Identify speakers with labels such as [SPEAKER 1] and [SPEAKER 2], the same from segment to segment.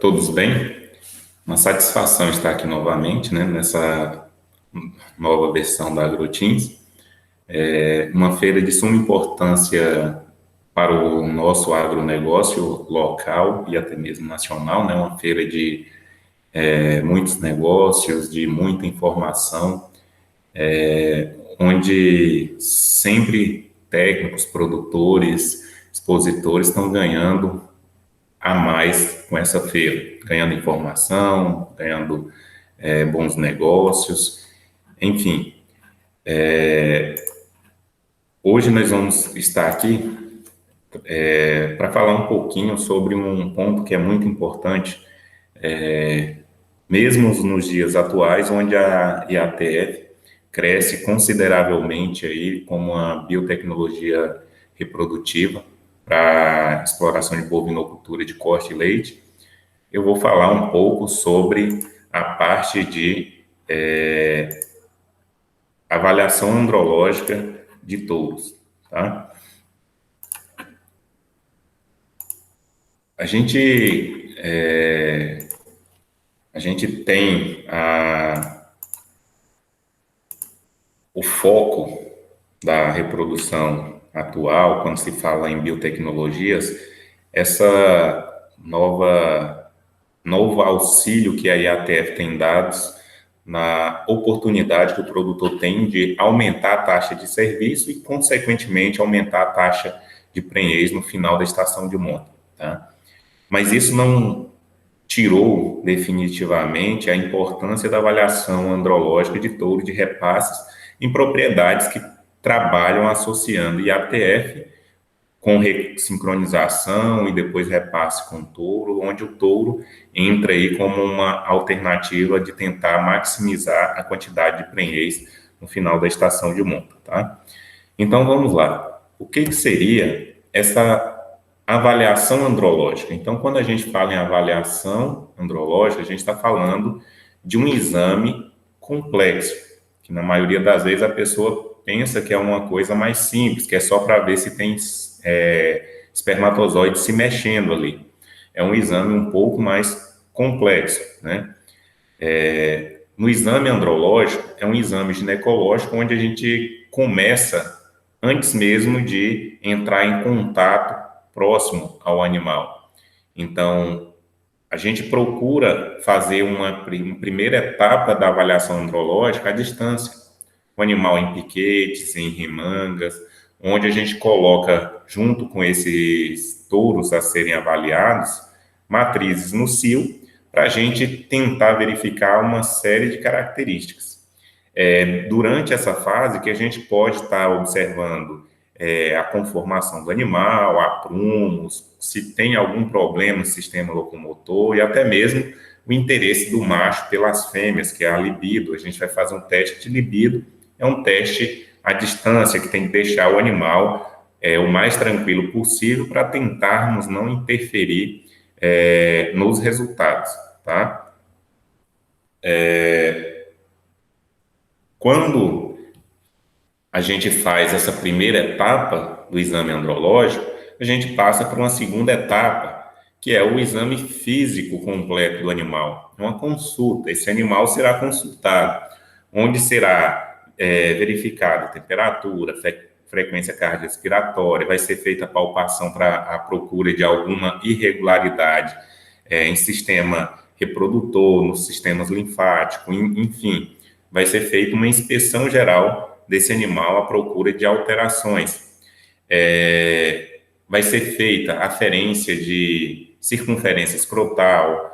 [SPEAKER 1] todos bem? Uma satisfação estar aqui novamente, né, nessa nova versão da AgroTeams. Uma feira de suma importância para o nosso agronegócio local e até mesmo nacional, né, uma feira de muitos negócios, de muita informação, onde sempre técnicos, produtores, expositores estão ganhando a mais com essa feira, ganhando informação, ganhando bons negócios, enfim. Hoje nós vamos estar aqui para falar um pouquinho sobre um ponto que é muito importante, mesmo nos dias atuais, onde a IATF cresce consideravelmente aí como uma biotecnologia reprodutiva para exploração de bovinocultura de corte e leite. Eu vou falar um pouco sobre a parte de avaliação andrológica de touros, tá? A gente, a gente tem o foco da reprodução atual, quando se fala em biotecnologias, essa novo auxílio que a IATF tem dado na oportunidade que o produtor tem de aumentar a taxa de serviço e, consequentemente, aumentar a taxa de prenhez no final da estação de monta, tá? Mas isso não tirou definitivamente a importância da avaliação andrológica de touro de repasses em propriedades que trabalham associando IATF com sincronização e depois repasse com o touro, onde o touro entra aí como uma alternativa de tentar maximizar a quantidade de prenhez no final da estação de monta, tá? Então, vamos lá. O que seria essa avaliação andrológica? Então, quando a gente fala em avaliação andrológica, a gente está falando de um exame complexo, que na maioria das vezes a pessoa pensa que é uma coisa mais simples, que é só para ver se tem espermatozoide se mexendo ali. É um exame um pouco mais complexo, né? No exame andrológico, é um exame ginecológico onde a gente começa antes mesmo de entrar em contato próximo ao animal. Então, a gente procura fazer uma primeira etapa da avaliação andrológica à distância. O animal em piquetes, em remangas, onde a gente coloca, junto com esses touros a serem avaliados, matrizes no cio, para a gente tentar verificar uma série de características. Durante essa fase que a gente pode estar observando a conformação do animal, aprumos, se tem algum problema no sistema locomotor e até mesmo o interesse do macho pelas fêmeas, que é a libido. A gente vai fazer um teste de libido, é um teste à distância que tem que deixar o animal o mais tranquilo possível para tentarmos não interferir nos resultados, tá? Quando a gente faz essa primeira etapa do exame andrológico, a gente passa para uma segunda etapa, que é o exame físico completo do animal. Uma consulta, esse animal será consultado, onde será verificada a temperatura, frequência cardiorrespiratória, vai ser feita a palpação para a procura de alguma irregularidade em sistema reprodutor, nos sistemas linfáticos, enfim, vai ser feita uma inspeção geral desse animal à procura de alterações. Vai ser feita aferência de circunferência escrotal,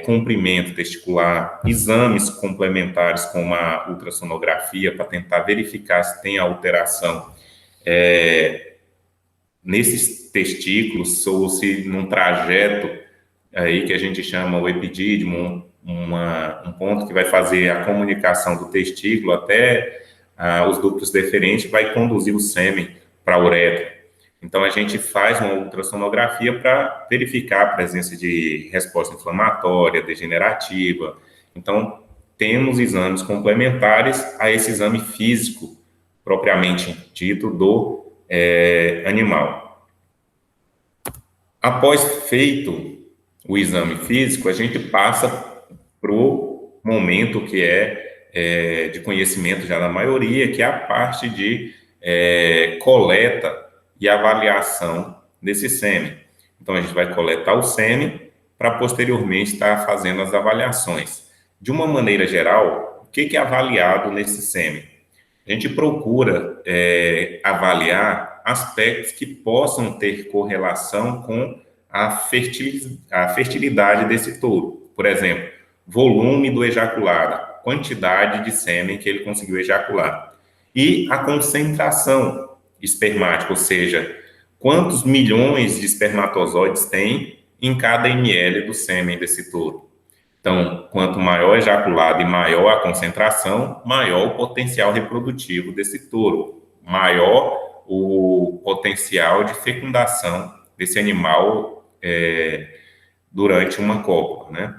[SPEAKER 1] comprimento testicular, exames complementares como a ultrassonografia para tentar verificar se tem alteração nesses testículos ou se num trajeto aí que a gente chama o epidídimo, um ponto que vai fazer a comunicação do testículo até os ductos deferentes, vai conduzir o sêmen para a uretra. Então, a gente faz uma ultrassonografia para verificar a presença de resposta inflamatória, degenerativa. Então, temos exames complementares a esse exame físico, propriamente dito, do animal. Após feito o exame físico, a gente passa para o momento que de conhecimento já da maioria, que é a parte de coleta e avaliação desse sêmen. Então, a gente vai coletar o sêmen para posteriormente estar fazendo as avaliações. De uma maneira geral, o que é avaliado nesse sêmen? A gente procura avaliar aspectos que possam ter correlação com a fertilidade desse touro. Por exemplo, volume do ejaculado, quantidade de sêmen que ele conseguiu ejacular. E a concentração espermática, ou seja, quantos milhões de espermatozoides tem em cada ml do sêmen desse touro. Então, quanto maior o ejaculado e maior a concentração, maior o potencial reprodutivo desse touro, maior o potencial de fecundação desse animal durante uma cópula, né?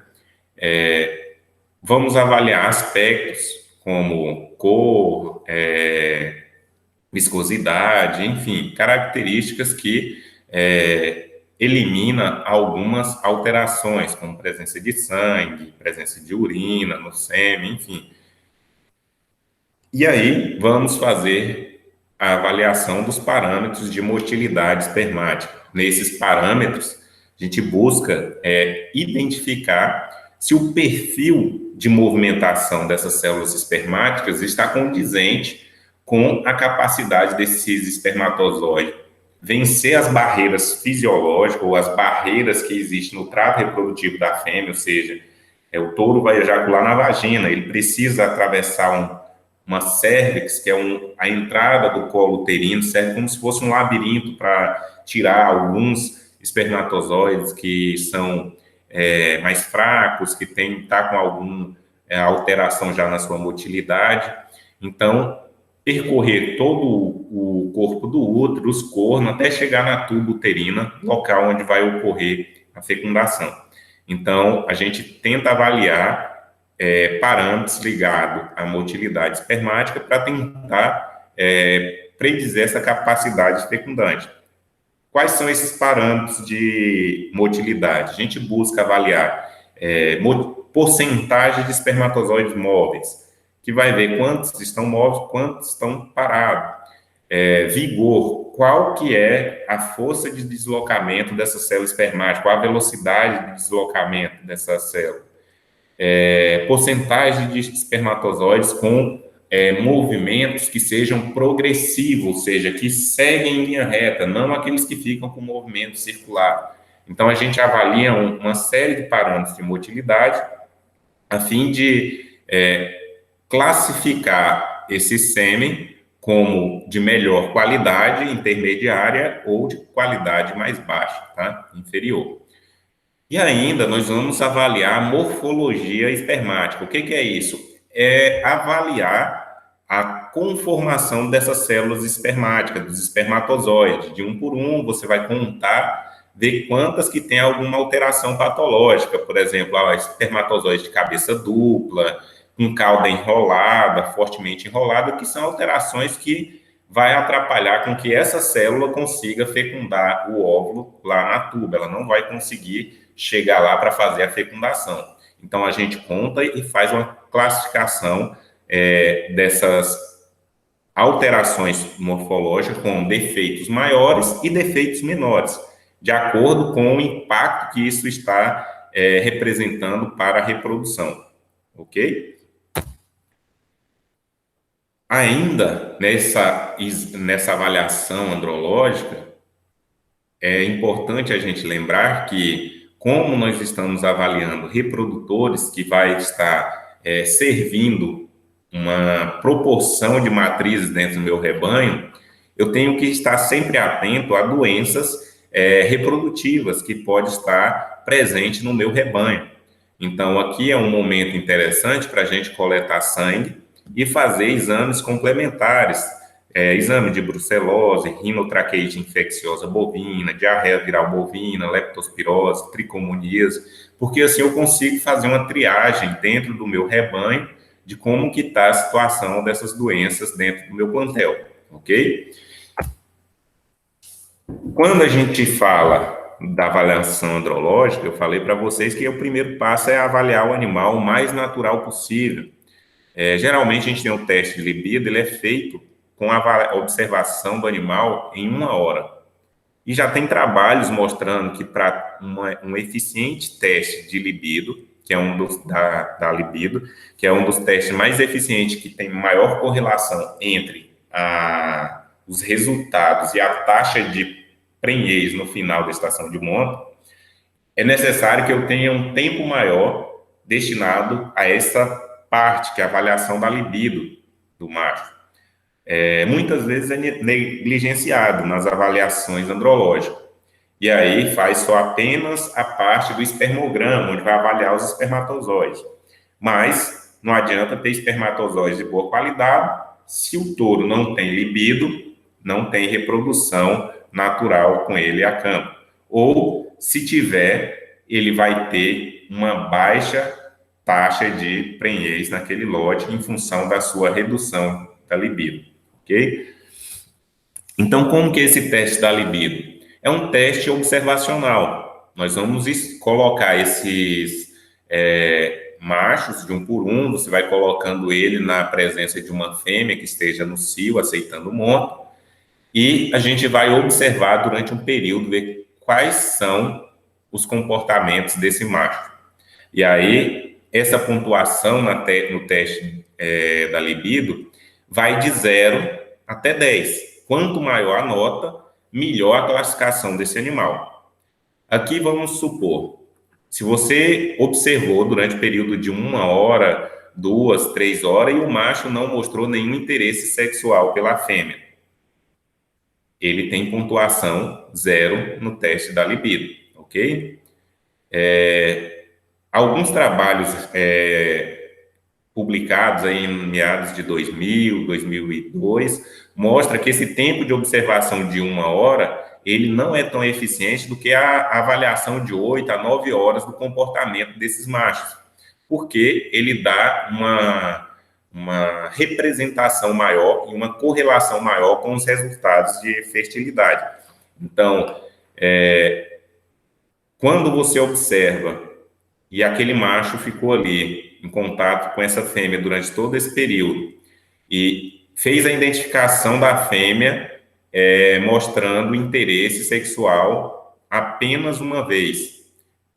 [SPEAKER 1] Vamos avaliar aspectos como cor, viscosidade, enfim, características que elimina algumas alterações, como presença de sangue, presença de urina no sêmen, enfim. E aí, vamos fazer a avaliação dos parâmetros de motilidade espermática. Nesses parâmetros, a gente busca identificar se o perfil de movimentação dessas células espermáticas está condizente com a capacidade desses espermatozoides vencer as barreiras fisiológicas ou as barreiras que existem no trato reprodutivo da fêmea, ou seja, o touro vai ejacular na vagina, ele precisa atravessar uma cérvix, que é a entrada do colo uterino, serve como se fosse um labirinto para tirar alguns espermatozoides que são mais fracos, que tá com alguma alteração já na sua motilidade. Então, percorrer todo o corpo do útero, os cornos, até chegar na tuba uterina, local onde vai ocorrer a fecundação. Então, a gente tenta avaliar parâmetros ligados à motilidade espermática para tentar predizer essa capacidade fecundante. Quais são esses parâmetros de motilidade? A gente busca avaliar porcentagem de espermatozoides móveis, que vai ver quantos estão móveis, quantos estão parados. Vigor, qual que é a força de deslocamento dessa célula espermática, qual a velocidade de deslocamento dessa célula. Porcentagem de espermatozoides com movimentos que sejam progressivos, ou seja, que seguem em linha reta, não aqueles que ficam com movimento circular. Então, a gente avalia uma série de parâmetros de motilidade a fim de classificar esse sêmen como de melhor qualidade, intermediária, ou de qualidade mais baixa, tá? Inferior. E ainda nós vamos avaliar a morfologia espermática. O que é isso? É avaliar a conformação dessas células espermáticas, dos espermatozoides. De um por um, você vai contar, ver quantas que tem alguma alteração patológica. Por exemplo, espermatozoide de cabeça dupla, com cauda enrolada, fortemente enrolada, que são alterações que vai atrapalhar com que essa célula consiga fecundar o óvulo lá na tuba. Ela não vai conseguir chegar lá para fazer a fecundação. Então, a gente conta e faz uma classificação dessas alterações morfológicas com defeitos maiores e defeitos menores, de acordo com o impacto que isso está representando para a reprodução. Ok? Ainda nessa avaliação andrológica, é importante a gente lembrar que, como nós estamos avaliando reprodutores que vai estar servindo uma proporção de matrizes dentro do meu rebanho, eu tenho que estar sempre atento a doenças reprodutivas que pode estar presente no meu rebanho. Então, aqui é um momento interessante para a gente coletar sangue e fazer exames complementares, exame de brucelose, rinotraqueite infecciosa bovina, diarreia viral bovina, leptospirose, tricomoníase, porque assim eu consigo fazer uma triagem dentro do meu rebanho de como que está a situação dessas doenças dentro do meu plantel, ok? Quando a gente fala da avaliação andrológica, eu falei para vocês que o primeiro passo é avaliar o animal o mais natural possível. Geralmente a gente tem um teste de libido, ele é feito com a observação do animal em 1 hora. E já tem trabalhos mostrando que para um eficiente teste de libido, que é um dos da libido, que é um dos testes mais eficientes, que tem maior correlação entre os resultados e a taxa de prenhez no final da estação de monta, é necessário que eu tenha um tempo maior destinado a essa parte, que é a avaliação da libido do macho. Muitas vezes é negligenciado nas avaliações andrológicas. E aí faz só apenas a parte do espermograma, onde vai avaliar os espermatozoides. Mas não adianta ter espermatozoides de boa qualidade se o touro não tem libido, não tem reprodução natural com ele a campo. Ou, se tiver, ele vai ter uma baixa taxa de prenhez naquele lote em função da sua redução da libido, ok? Então, como que é esse teste da libido? É um teste observacional. Nós vamos colocar esses machos de um por um, você vai colocando ele na presença de uma fêmea que esteja no cio, aceitando o monto, e a gente vai observar durante um período, ver quais são os comportamentos desse macho. E aí, essa pontuação no teste da libido vai de 0 até 10. Quanto maior a nota, melhor a classificação desse animal. Aqui vamos supor, se você observou durante o período de 1 hora, 2, 3 horas, e o macho não mostrou nenhum interesse sexual pela fêmea, ele tem pontuação 0 no teste da libido, ok? Alguns trabalhos publicados aí em meados de 2000, 2002, mostra que esse tempo de observação de 1 hora, ele não é tão eficiente do que a avaliação de 8 a 9 horas do comportamento desses machos, porque ele dá uma representação maior e uma correlação maior com os resultados de fertilidade. Então, quando você observa e aquele macho ficou ali em contato com essa fêmea durante todo esse período e fez a identificação da fêmea mostrando interesse sexual apenas uma vez,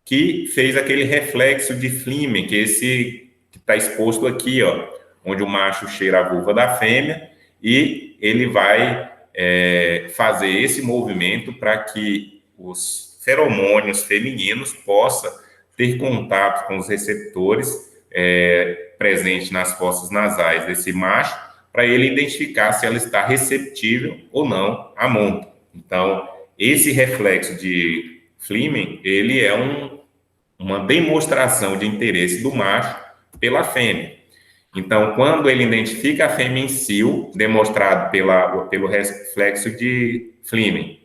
[SPEAKER 1] que fez aquele reflexo de Flehmen, que esse que está exposto aqui, ó, onde o macho cheira a vulva da fêmea e ele vai fazer esse movimento para que os feromônios femininos possam ter contato com os receptores presentes nas fossas nasais desse macho, para ele identificar se ela está receptível ou não à monta. Então, esse reflexo de Flehmen, ele é uma demonstração de interesse do macho pela fêmea. Então, quando ele identifica a fêmea em cio, demonstrado pelo reflexo de Flehmen,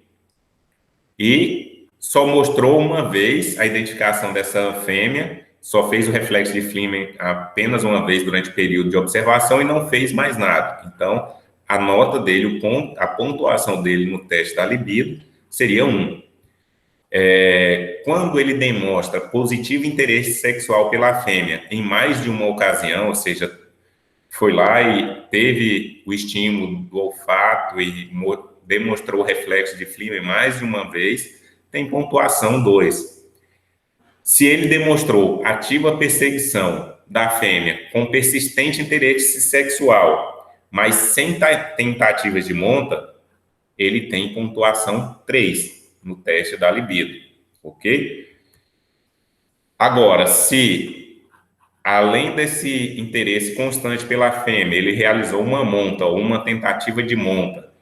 [SPEAKER 1] e só mostrou uma vez a identificação dessa fêmea, só fez o reflexo de Flehmen apenas uma vez durante o período de observação e não fez mais nada. Então, a nota dele, a pontuação dele no teste da libido seria 1. Quando ele demonstra positivo interesse sexual pela fêmea em mais de uma ocasião, ou seja, foi lá e teve o estímulo do olfato e demonstrou o reflexo de Flehmen mais de uma vez, tem pontuação 2. Se ele demonstrou ativa perseguição da fêmea com persistente interesse sexual, mas sem tentativas de monta, ele tem pontuação 3 no teste da libido, ok? Agora, se além desse interesse constante pela fêmea, ele realizou uma monta ou uma tentativa de monta,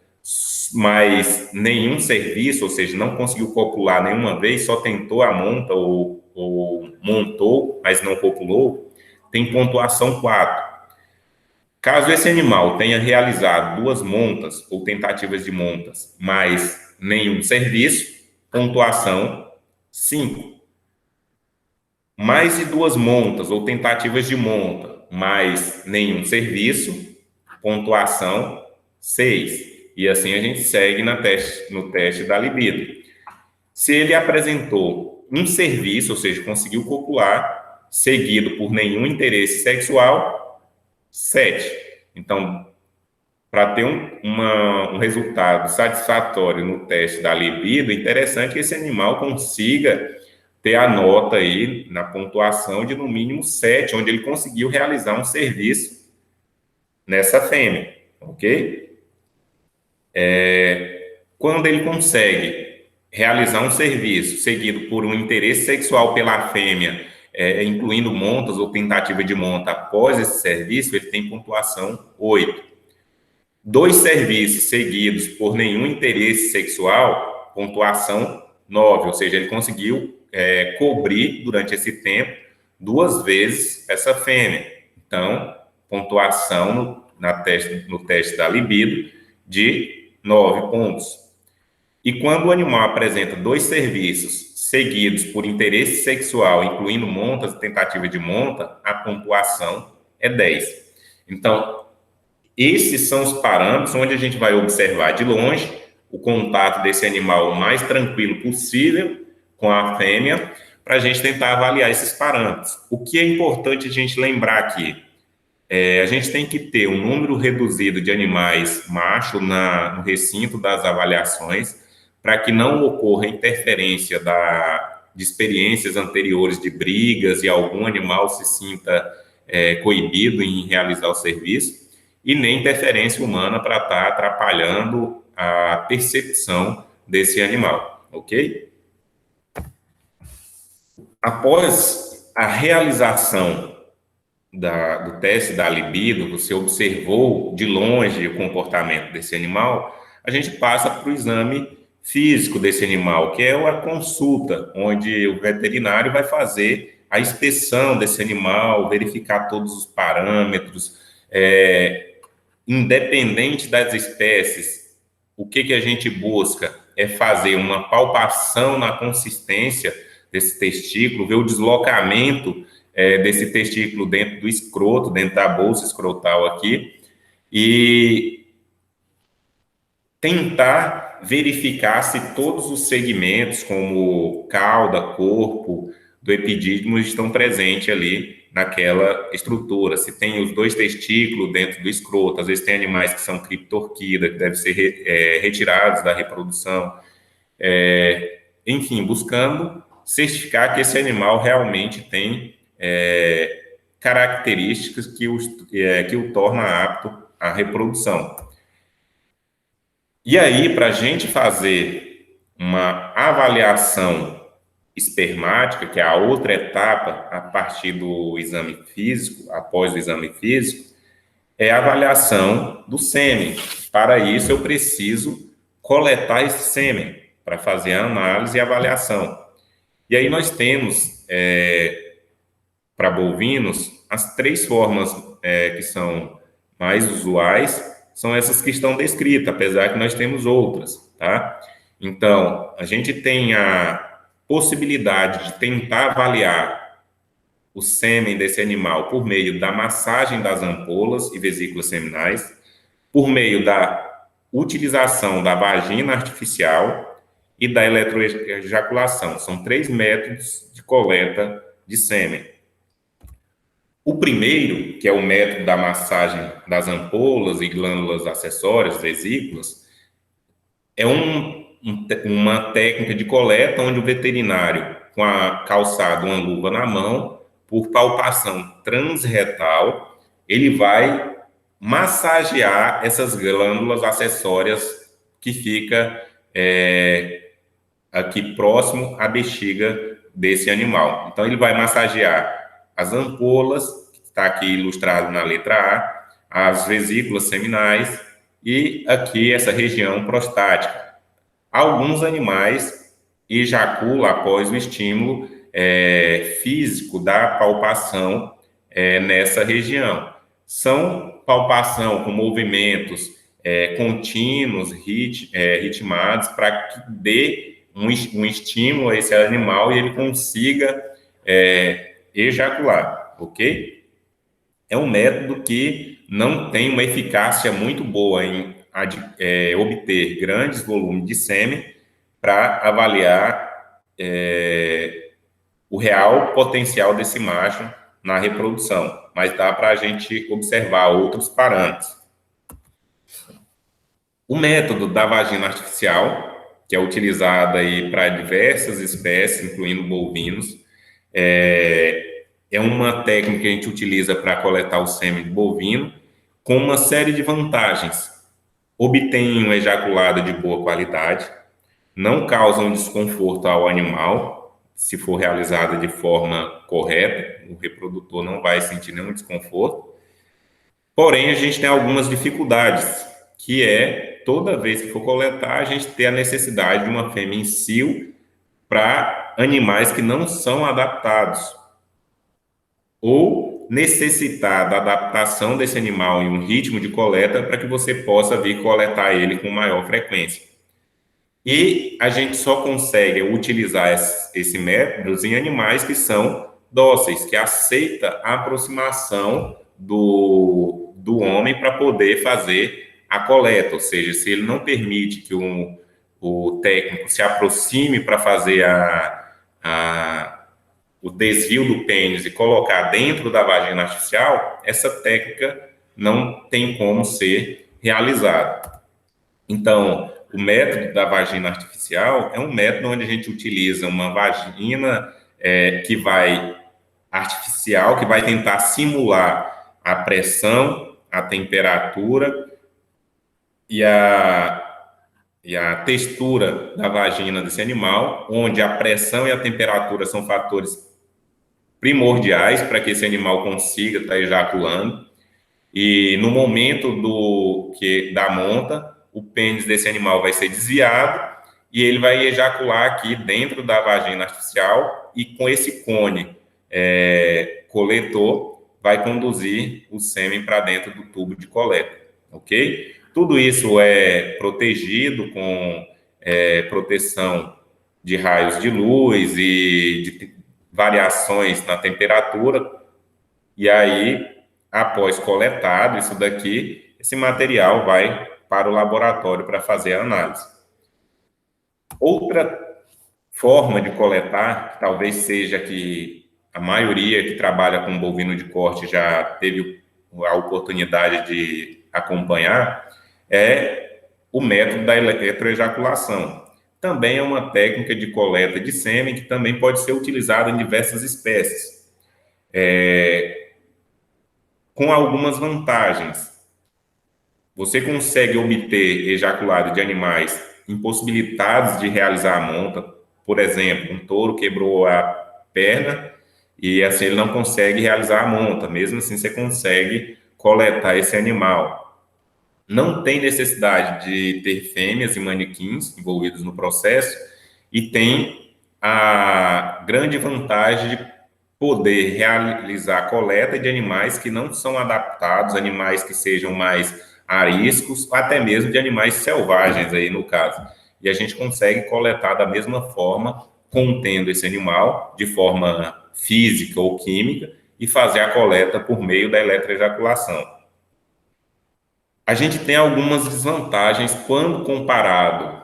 [SPEAKER 1] mas nenhum serviço, ou seja, não conseguiu copular nenhuma vez, só tentou a monta ou montou, mas não copulou, tem pontuação 4. Caso esse animal tenha realizado 2 montas ou tentativas de montas, mas nenhum serviço, pontuação 5. Mais de 2 montas ou tentativas de monta, mas nenhum serviço, pontuação 6. E assim a gente segue no teste da libido. Se ele apresentou um serviço, ou seja, conseguiu copular, seguido por nenhum interesse sexual, 7. Então, para ter um resultado satisfatório no teste da libido, é interessante que esse animal consiga ter a nota aí na pontuação de no mínimo 7, onde ele conseguiu realizar um serviço nessa fêmea, ok? Quando ele consegue realizar um serviço seguido por um interesse sexual pela fêmea, incluindo montas ou tentativa de monta após esse serviço, ele tem pontuação 8. 2 serviços seguidos por nenhum interesse sexual, pontuação 9, ou seja, ele conseguiu cobrir durante esse tempo 2 vezes essa fêmea. Então, pontuação no teste da libido de 9 pontos. E quando o animal apresenta 2 serviços seguidos por interesse sexual, incluindo montas e tentativa de monta, a pontuação é 10. Então, esses são os parâmetros onde a gente vai observar de longe o contato desse animal o mais tranquilo possível com a fêmea, para a gente tentar avaliar esses parâmetros. O que é importante a gente lembrar aqui? A gente tem que ter um número reduzido de animais macho no recinto das avaliações, para que não ocorra interferência de experiências anteriores de brigas e algum animal se sinta coibido em realizar o serviço, e nem interferência humana para estar atrapalhando a percepção desse animal, ok? Após a realização do teste da libido, você observou de longe o comportamento desse animal, a gente passa para o exame físico desse animal, que é a consulta, onde o veterinário vai fazer a inspeção desse animal, verificar todos os parâmetros, independente das espécies. O que a gente busca é fazer uma palpação na consistência desse testículo, ver o deslocamento desse testículo dentro do escroto, dentro da bolsa escrotal aqui, e tentar verificar se todos os segmentos, como cauda, corpo, do epidídimo, estão presentes ali naquela estrutura. Se tem os 2 testículos dentro do escroto, às vezes tem animais que são criptorquida, que devem ser retirados da reprodução. Enfim, buscando certificar que esse animal realmente tem características que o torna apto à reprodução. E aí, para a gente fazer uma avaliação espermática, que é a outra etapa a partir do exame físico, após o exame físico, é a avaliação do sêmen. Para isso, eu preciso coletar esse sêmen para fazer a análise e avaliação. E aí nós temos, para bovinos, as 3 formas que são mais usuais, são essas que estão descritas, apesar que nós temos outras, tá? Então, a gente tem a possibilidade de tentar avaliar o sêmen desse animal por meio da massagem das ampolas e vesículas seminais, por meio da utilização da vagina artificial e da eletroejaculação. São 3 métodos de coleta de sêmen. O primeiro, que é o método da massagem das ampolas e glândulas acessórias, vesículas, é uma técnica de coleta onde o veterinário, com a calçada, uma luva na mão, por palpação transretal, ele vai massagear essas glândulas acessórias que fica aqui próximo à bexiga desse animal. Então, ele vai massagear as ampolas, que está aqui ilustrado na letra A, as vesículas seminais e aqui essa região prostática. Alguns animais ejaculam após o estímulo físico da palpação nessa região. São palpação com movimentos contínuos, ritmados, para que dê um estímulo a esse animal e ele consiga ejacular, ok? É um método que não tem uma eficácia muito boa em obter grandes volumes de sêmen para avaliar o real potencial desse macho na reprodução, mas dá para a gente observar outros parâmetros. O método da vagina artificial, que é utilizado aí para diversas espécies, incluindo bovinos, é uma técnica que a gente utiliza para coletar o sêmen de bovino, com uma série de vantagens. Obtém um ejaculado de boa qualidade, não causa um desconforto ao animal, se for realizada de forma correta, o reprodutor não vai sentir nenhum desconforto. Porém, a gente tem algumas dificuldades, que é, toda vez que for coletar, a gente ter a necessidade de uma fêmea em cio para animais que não são adaptados, ou necessitar da adaptação desse animal em um ritmo de coleta para que você possa vir coletar ele com maior frequência. E a gente só consegue utilizar esse método em animais que são dóceis, que aceitam a aproximação do homem para poder fazer a coleta, ou seja, se ele não permite que o técnico se aproxime para fazer o desvio do pênis e colocar dentro da vagina artificial, essa técnica não tem como ser realizada. Então, o método da vagina artificial é um método onde a gente utiliza uma vagina artificial, que vai tentar simular a pressão, a temperatura e a textura da vagina desse animal, onde a pressão e a temperatura são fatores primordiais para que esse animal consiga estar ejaculando. E no momento da monta, o pênis desse animal vai ser desviado e ele vai ejacular aqui dentro da vagina artificial, e com esse cone coletor vai conduzir o sêmen para dentro do tubo de coleta, ok? Tudo isso é protegido com proteção de raios de luz e de variações na temperatura, e aí, após coletado isso daqui, esse material vai para o laboratório para fazer a análise. Outra forma de coletar, que talvez seja que a maioria que trabalha com bovino de corte já teve a oportunidade de acompanhar, é o método da eletroejaculação. Também é uma técnica de coleta de sêmen que também pode ser utilizada em diversas espécies, com algumas vantagens. Você consegue obter ejaculado de animais impossibilitados de realizar a monta. Por exemplo, um touro quebrou a perna e assim ele não consegue realizar a monta. Mesmo assim, você consegue coletar esse animal. Não tem necessidade de ter fêmeas e manequins envolvidos no processo, e tem a grande vantagem de poder realizar a coleta de animais que não são adaptados, animais que sejam mais ariscos, até mesmo de animais selvagens aí no caso. E a gente consegue coletar da mesma forma, contendo esse animal de forma física ou química, e fazer a coleta por meio da eletroejaculação. A gente tem algumas desvantagens quando comparado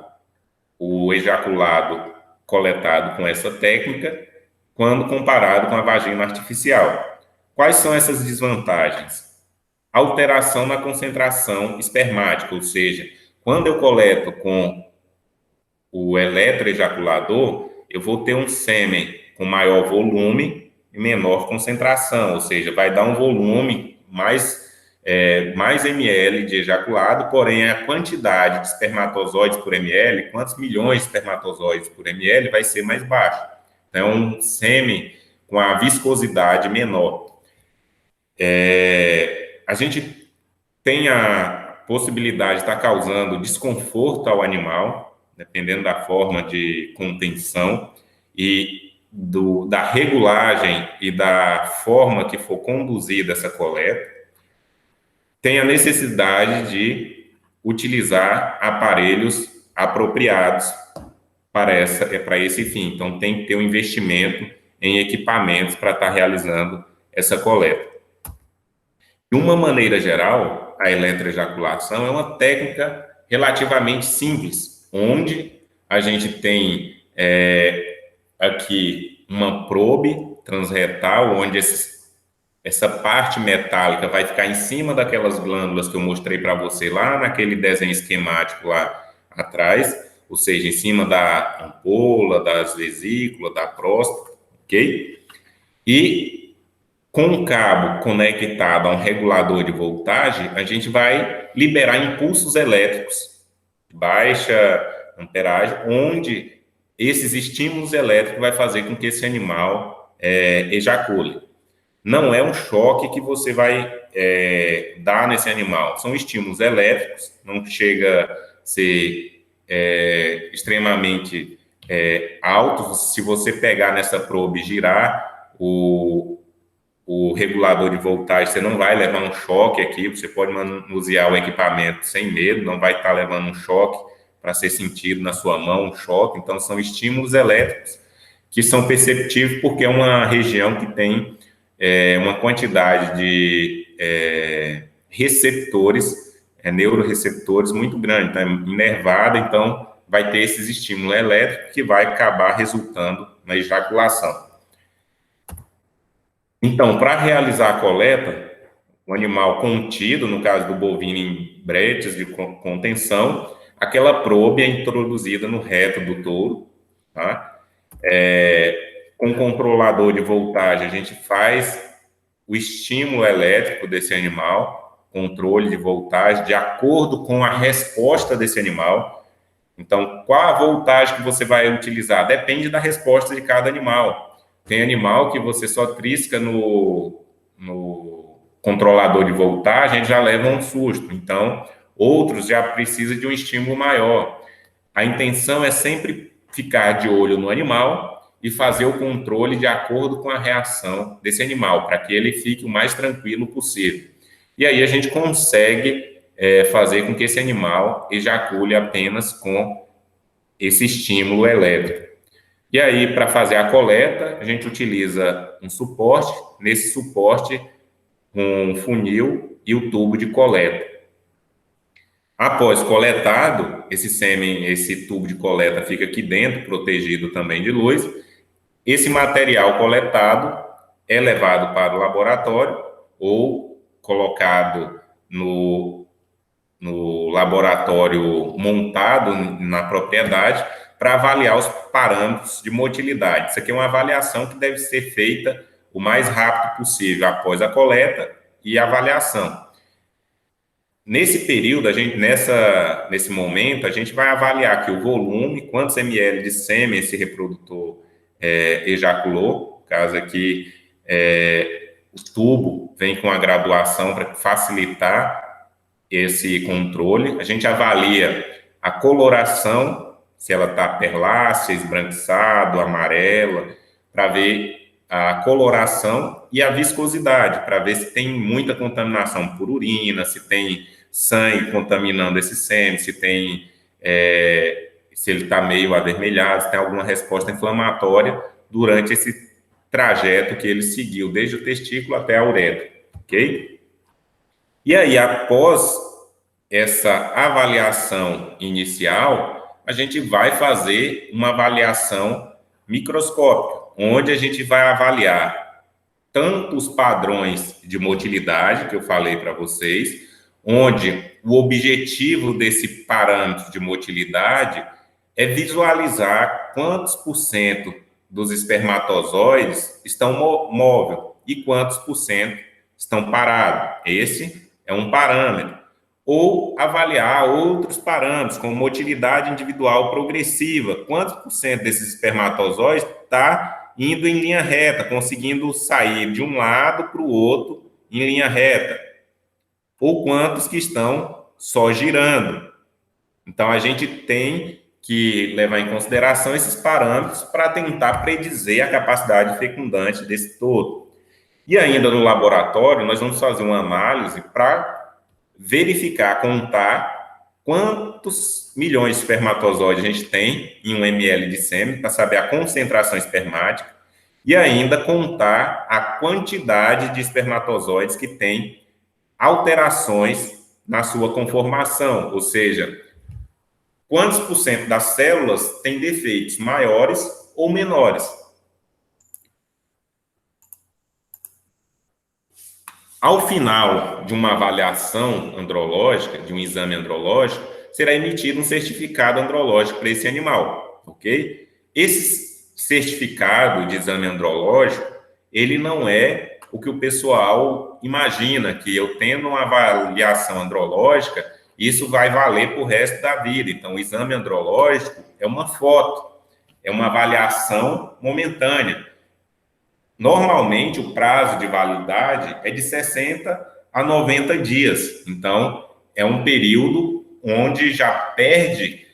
[SPEAKER 1] o ejaculado coletado com essa técnica, quando comparado com a vagina artificial. Quais são essas desvantagens? Alteração na concentração espermática, ou seja, quando eu coleto com o eletroejaculador, eu vou ter um sêmen com maior volume e menor concentração, ou seja, vai dar um volume mais ml de ejaculado, porém a quantidade de espermatozoides por ml, quantos milhões de espermatozoides por ml, vai ser mais baixa. Então, é um sêmen com a viscosidade menor. A gente tem a possibilidade de estar causando desconforto ao animal, dependendo da forma de contenção e da regulagem e da forma que for conduzida essa coleta. Tem a necessidade de utilizar aparelhos apropriados para esse fim. Então, tem que ter um investimento em equipamentos para estar realizando essa coleta. De uma maneira geral, a eletroejaculação é uma técnica relativamente simples, onde a gente tem aqui uma probe transretal, onde essa parte metálica vai ficar em cima daquelas glândulas que eu mostrei para você lá naquele desenho esquemático lá atrás, ou seja, em cima da ampola, das vesículas, da próstata, ok? E com o cabo conectado a um regulador de voltagem, a gente vai liberar impulsos elétricos de baixa amperagem, onde esses estímulos elétricos vai fazer com que esse animal ejacule. Não é um choque que você vai dar nesse animal, são estímulos elétricos, não chega a ser extremamente altos. Se você pegar nessa probe e girar o regulador de voltagem, você não vai levar um choque aqui, você pode manusear o equipamento sem medo, não vai estar levando um choque para ser sentido na sua mão, um choque. Então, são estímulos elétricos que são perceptíveis porque é uma região que tem uma quantidade de receptores, neuroreceptores muito grande, está inervada, então vai ter esses estímulos elétricos que vai acabar resultando na ejaculação. Então, para realizar a coleta, o animal contido, no caso do bovino em bretes de contenção, aquela probe é introduzida no reto do touro, tá? Com o controlador de voltagem, a gente faz o estímulo elétrico desse animal, controle de voltagem, de acordo com a resposta desse animal. Então, qual a voltagem que você vai utilizar? Depende da resposta de cada animal. Tem animal que você só trisca no controlador de voltagem, a gente já leva um susto. Então, outros já precisam de um estímulo maior. A intenção é sempre ficar de olho no animal e fazer o controle de acordo com a reação desse animal, para que ele fique o mais tranquilo possível. E aí a gente consegue fazer com que esse animal ejacule apenas com esse estímulo elétrico. E aí, para fazer a coleta, a gente utiliza um suporte, nesse suporte, um funil e o tubo de coleta. Após coletado, esse sêmen, esse tubo de coleta fica aqui dentro, protegido também de luz. Esse material coletado é levado para o laboratório ou colocado no laboratório montado na propriedade para avaliar os parâmetros de motilidade. Isso aqui é uma avaliação que deve ser feita o mais rápido possível após a coleta e a avaliação. Nesse período, nesse momento, a gente vai avaliar aqui o volume, quantos ml de sêmen esse reprodutor ejaculou. No caso aqui, o tubo vem com a graduação para facilitar esse controle. A gente avalia a coloração, se ela está perlácea, esbranquiçado, amarela, para ver a coloração e a viscosidade, para ver se tem muita contaminação por urina, se tem sangue contaminando esse sêmen, se ele está meio avermelhado, se tem alguma resposta inflamatória durante esse trajeto que ele seguiu, desde o testículo até a uretra, ok? E aí, após essa avaliação inicial, a gente vai fazer uma avaliação microscópica, onde a gente vai avaliar tanto os padrões de motilidade, que eu falei para vocês, onde o objetivo desse parâmetro de motilidade é visualizar quantos por cento dos espermatozoides estão móveis e quantos por cento estão parados. Esse é um parâmetro. Ou avaliar outros parâmetros, como motilidade individual progressiva. Quantos por cento desses espermatozoides está indo em linha reta, conseguindo sair de um lado para o outro em linha reta? Ou quantos que estão só girando? Então, a gente tem que levar em consideração esses parâmetros para tentar predizer a capacidade fecundante desse todo. E ainda no laboratório, nós vamos fazer uma análise para verificar, contar quantos milhões de espermatozoides a gente tem em 1 ml de sêmen, para saber a concentração espermática, e ainda contar a quantidade de espermatozoides que tem alterações na sua conformação, ou seja, quantos por cento das células têm defeitos maiores ou menores. Ao final de uma avaliação andrológica, de um exame andrológico, será emitido um certificado andrológico para esse animal, ok? Esse certificado de exame andrológico, ele não é o que o pessoal imagina, que eu tendo uma avaliação andrológica, isso vai valer para o resto da vida. Então, o exame andrológico é uma foto, é uma avaliação momentânea. Normalmente, o prazo de validade é de 60 a 90 dias. Então, é um período onde já perde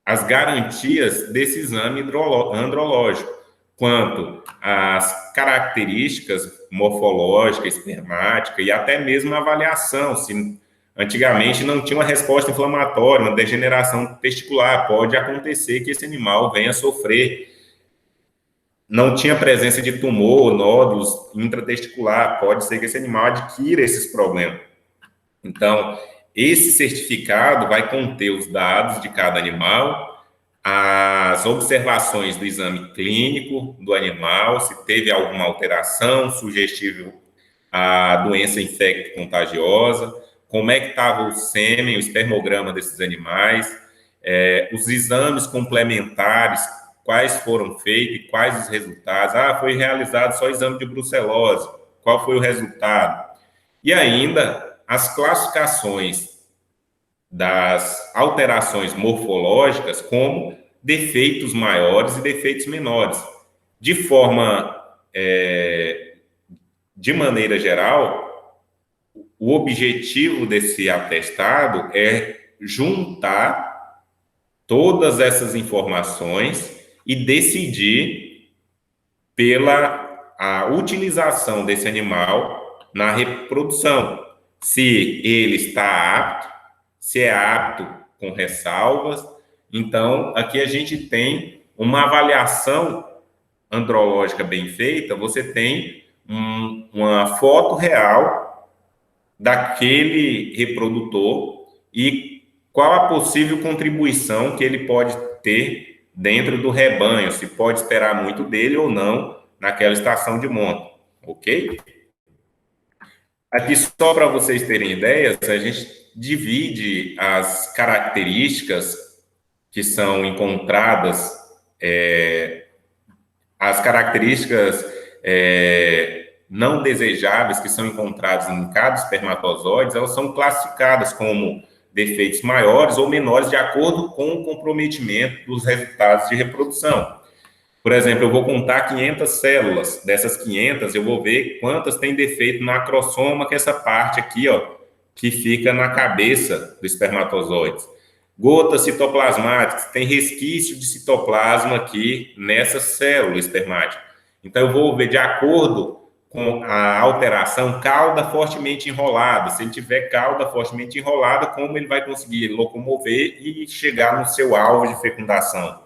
[SPEAKER 1] as garantias desse exame andrológico, quanto às características morfológicas, espermática e até mesmo a avaliação. Se antigamente não tinha uma resposta inflamatória, uma degeneração testicular, pode acontecer que esse animal venha sofrer. Não tinha presença de tumor, nódulos intratesticular, pode ser que esse animal adquira esses problemas. Então, esse certificado vai conter os dados de cada animal, as observações do exame clínico do animal, se teve alguma alteração sugestível à doença infecto-contagiosa, como é que estava o sêmen, o espermograma desses animais, os exames complementares, quais foram feitos e quais os resultados. Ah, foi realizado só exame de brucelose, qual foi o resultado? E ainda as classificações das alterações morfológicas como defeitos maiores e defeitos menores. De maneira geral, o objetivo desse atestado é juntar todas essas informações e decidir pela a utilização desse animal na reprodução, se ele está apto, se é apto com ressalvas. Então, aqui a gente tem uma avaliação andrológica bem feita, você tem uma foto real daquele reprodutor e qual a possível contribuição que ele pode ter dentro do rebanho, se pode esperar muito dele ou não naquela estação de monta, ok? Aqui, só para vocês terem ideias, a gente divide as características que são encontradas, as características não desejáveis que são encontradas em cada espermatozoide, elas são classificadas como defeitos maiores ou menores de acordo com o comprometimento dos resultados de reprodução. Por exemplo, eu vou contar 500 células. Dessas 500, eu vou ver quantas têm defeito no acrossoma, que é essa parte aqui, ó, que fica na cabeça do espermatozoide. Gotas citoplasmáticas, tem resquício de citoplasma aqui nessa célula espermática. Então, eu vou ver de acordo com a alteração, cauda fortemente enrolada. Se ele tiver cauda fortemente enrolada, como ele vai conseguir locomover e chegar no seu alvo de fecundação?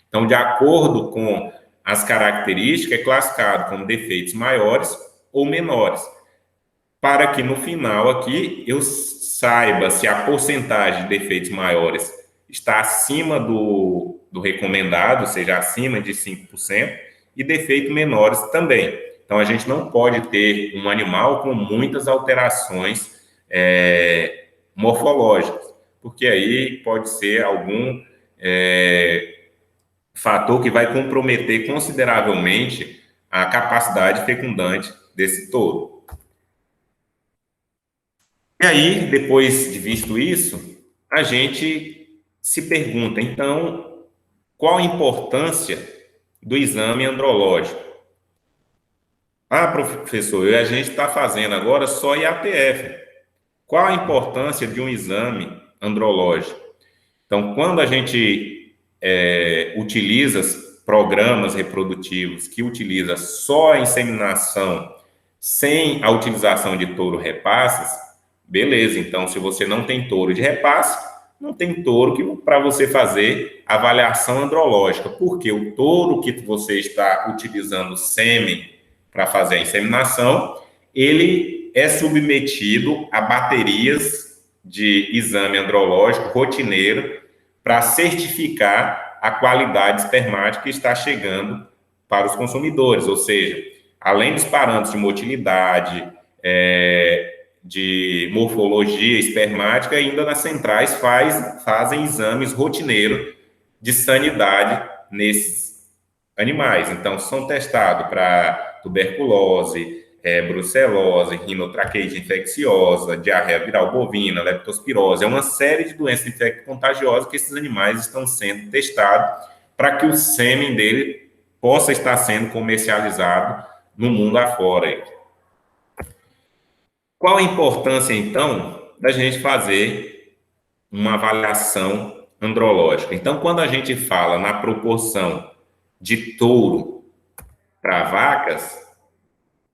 [SPEAKER 1] Então, de acordo com as características, é classificado como defeitos maiores ou menores, para que no final aqui eu saiba se a porcentagem de defeitos maiores está acima do recomendado, ou seja, acima de 5%, e defeitos menores também. Então, a gente não pode ter um animal com muitas alterações morfológicas, porque aí pode ser algum fator que vai comprometer consideravelmente a capacidade fecundante desse touro. E aí, depois de visto isso, a gente se pergunta, então, qual a importância do exame andrológico? Ah, professor, a gente está fazendo agora só IATF. Qual a importância de um exame andrológico? Então, quando a gente utiliza programas reprodutivos que utiliza só a inseminação sem a utilização de touro repasses, beleza. Então, se você não tem touro de repasse, não tem touro para você fazer avaliação andrológica, porque o touro que você está utilizando sêmen para fazer a inseminação, ele é submetido a baterias de exame andrológico rotineiro para certificar a qualidade espermática está chegando para os consumidores, ou seja, além dos parâmetros de motilidade, de morfologia espermática, ainda nas centrais fazem exames rotineiros de sanidade nesses animais. Então, são testados para tuberculose, brucelose, rinotraqueite infecciosa, diarreia viral bovina, leptospirose. É uma série de doenças infecto-contagiosas que esses animais estão sendo testados para que o sêmen dele possa estar sendo comercializado no mundo afora. Qual a importância, então, da gente fazer uma avaliação andrológica? Então, quando a gente fala na proporção de touro para vacas,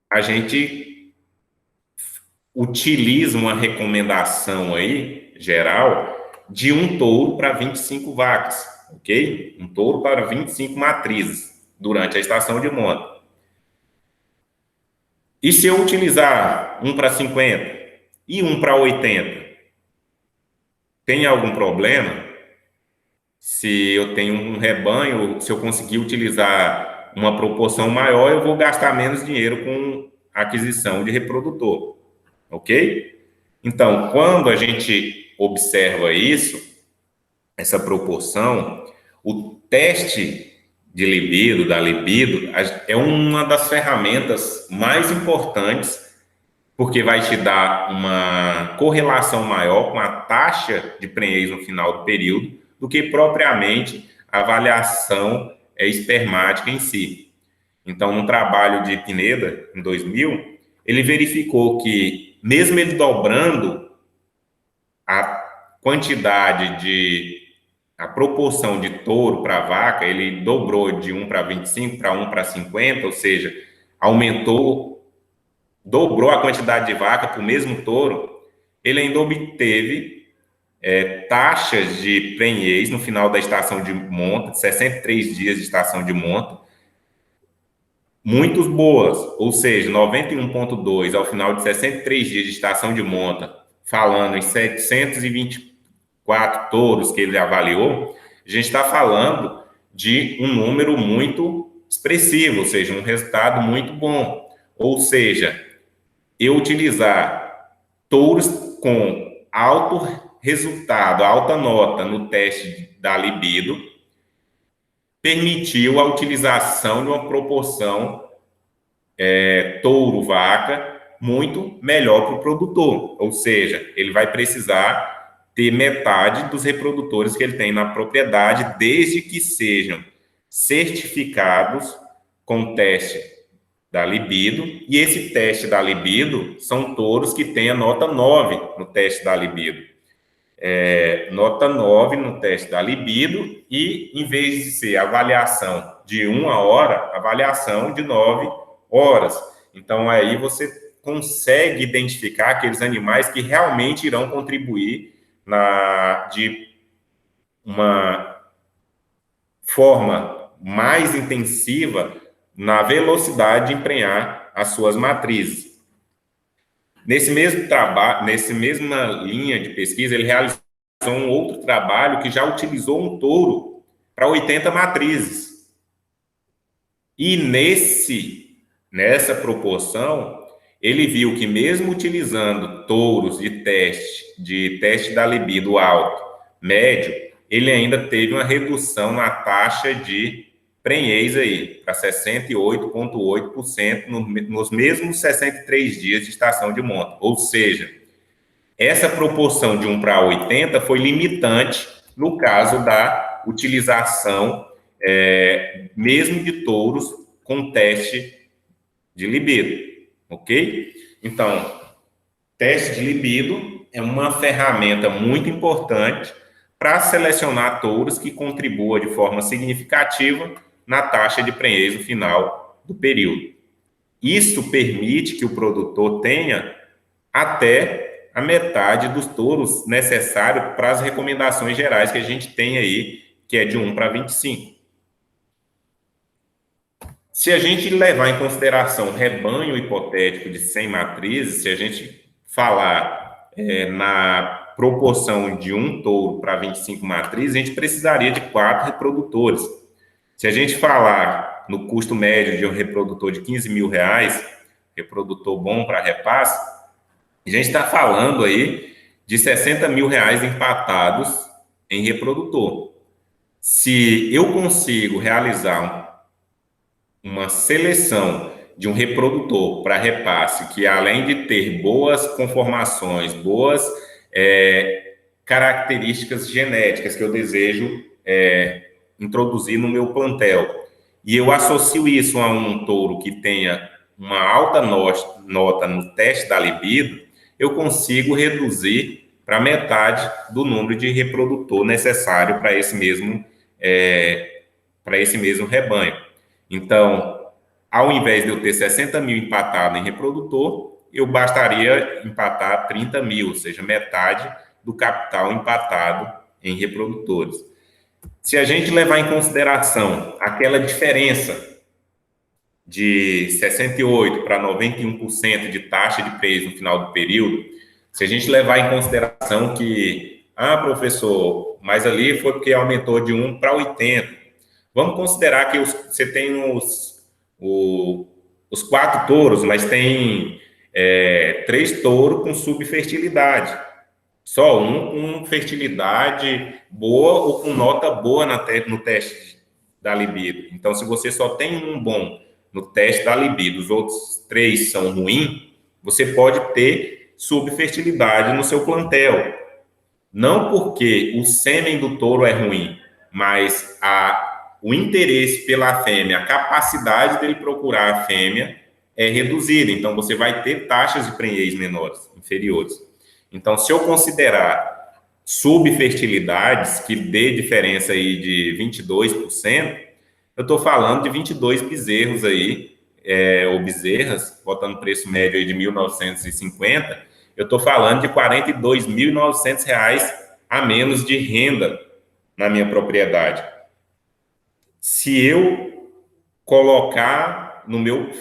[SPEAKER 1] a gente utiliza uma recomendação aí, geral, de um touro para 25 vacas, ok? Um touro para 25 matrizes durante a estação de monta. E se eu utilizar um para 50 e um para 80, tem algum problema? Se eu tenho um rebanho, se eu conseguir utilizar uma proporção maior, eu vou gastar menos dinheiro com aquisição de reprodutor, ok? Então, quando a gente observa isso, essa proporção, o teste de libido, da libido, é uma das ferramentas mais importantes, porque vai te dar uma correlação maior com a taxa de prenhez no final do período do que propriamente a avaliação espermática em si. Então, no trabalho de Pineda, em 2000, ele verificou que, mesmo ele dobrando a a proporção de touro para vaca, ele dobrou de 1 para 25 para 1 para 50, ou seja, dobrou a quantidade de vaca para o mesmo touro, ele ainda obteve taxas de prenhez no final da estação de monta, de 63 dias de estação de monta, muito boas, ou seja, 91,2 ao final de 63 dias de estação de monta, falando em 724 touros que ele avaliou, a gente está falando de um número muito expressivo, ou seja, um resultado muito bom. Ou seja, eu utilizar touros com alto resultado, alta nota no teste da libido, permitiu a utilização de uma proporção touro-vaca muito melhor para o produtor. Ou seja, ele vai precisar ter metade dos reprodutores que ele tem na propriedade, desde que sejam certificados com teste da libido, e esse teste da libido são touros que têm a nota 9 no teste da libido. Nota 9 no teste da libido, e em vez de ser avaliação de 1 hora, avaliação de 9 horas. Então, aí você consegue identificar aqueles animais que realmente irão contribuir de uma forma mais intensiva na velocidade de emprenhar as suas matrizes. Nesse mesmo trabalho, nessa mesma linha de pesquisa, ele realizou um outro trabalho que já utilizou um touro para 80 matrizes. E nessa proporção, ele viu que mesmo utilizando touros de teste da libido alto, médio, ele ainda teve uma redução na taxa de prenhez aí, para 68,8% nos mesmos 63 dias de estação de monta. Ou seja, essa proporção de 1 para 80 foi limitante no caso da utilização mesmo de touros com teste de libido, ok? Então, teste de libido é uma ferramenta muito importante para selecionar touros que contribuam de forma significativa na taxa de prenhez no final do período. Isso permite que o produtor tenha até a metade dos touros necessários para as recomendações gerais que a gente tem aí, que é de 1 para 25. Se a gente levar em consideração um rebanho hipotético de 100 matrizes, se a gente falar na proporção de um touro para 25 matrizes, a gente precisaria de 4 reprodutores. Se a gente falar no custo médio de um reprodutor de R$ 15.000, reprodutor bom para repasse, a gente está falando aí de R$ 60.000 empatados em reprodutor. Se eu consigo realizar uma seleção de um reprodutor para repasse, que além de ter boas conformações, boas características genéticas que eu desejo introduzir no meu plantel, e eu associo isso a um touro que tenha uma alta nota no teste da libido, eu consigo reduzir para metade do número de reprodutor necessário para esse mesmo rebanho. Então, ao invés de eu ter 60 mil empatado em reprodutor, eu bastaria empatar 30 mil, ou seja, metade do capital empatado em reprodutores. Se a gente levar em consideração aquela diferença de 68% para 91% de taxa de preço no final do período, se a gente levar em consideração que, professor, mas ali foi porque aumentou de 1 para 80. Vamos considerar que você tem os 4 touros, mas tem 3 touros com subfertilidade. Só um com fertilidade boa ou com nota boa no teste da libido. Então, se você só tem um bom no teste da libido, os outros 3 são ruins, você pode ter subfertilidade no seu plantel. Não porque o sêmen do touro é ruim, mas o interesse pela fêmea, a capacidade dele procurar a fêmea é reduzida. Então, você vai ter taxas de prenhez menores, inferiores. Então, se eu considerar subfertilidades, que dê diferença aí de 22%, eu estou falando de 22 bezerros aí, ou bezerras, botando preço médio aí de 1.950, eu estou falando de R$ 42.900 a menos de renda na minha propriedade. Se eu colocar no meu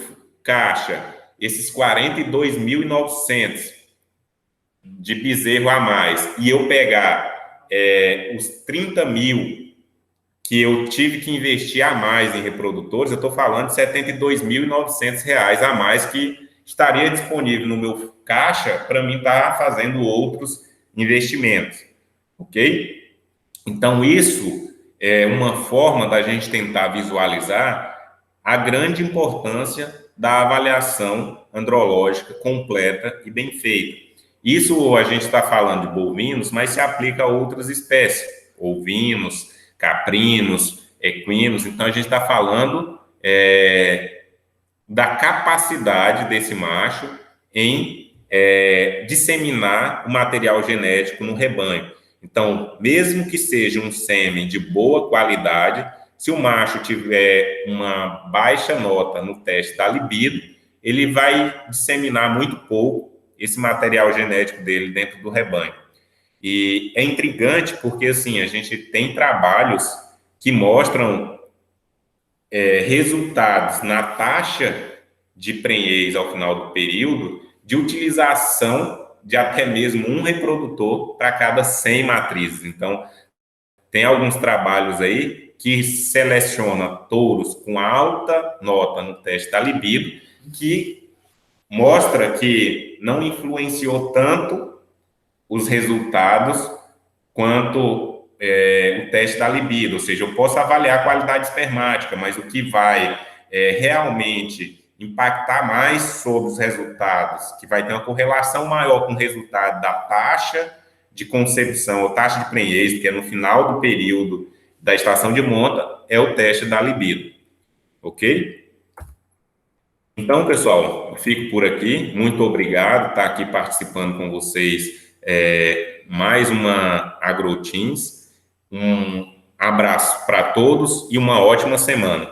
[SPEAKER 1] caixa esses 42.900 de bezerro a mais e eu pegar os 30 mil que eu tive que investir a mais em reprodutores, eu estou falando de R$ 72.900 a mais que estaria disponível no meu caixa para mim estar fazendo outros investimentos, ok? Então, isso é uma forma da gente tentar visualizar a grande importância da avaliação andrológica completa e bem feita. Isso a gente está falando de bovinos, mas se aplica a outras espécies, ovinos, caprinos, equinos. Então, a gente está falando da capacidade desse macho em disseminar o material genético no rebanho. Então, mesmo que seja um sêmen de boa qualidade, se o macho tiver uma baixa nota no teste da libido, ele vai disseminar muito pouco esse material genético dele dentro do rebanho. E é intrigante porque, assim, a gente tem trabalhos que mostram resultados na taxa de prenhez ao final do período de utilização de até mesmo um reprodutor para cada 100 matrizes. Então, tem alguns trabalhos aí que seleciona touros com alta nota no teste da libido, que mostra que não influenciou tanto os resultados quanto o teste da libido, ou seja, eu posso avaliar a qualidade espermática, mas o que vai realmente impactar mais sobre os resultados, que vai ter uma correlação maior com o resultado da taxa de concepção, ou taxa de prenhez, que é no final do período da estação de monta, é o teste da libido, ok? Então, pessoal, eu fico por aqui. Muito obrigado por estar aqui participando com vocês mais uma AgroTeams. Um abraço para todos e uma ótima semana.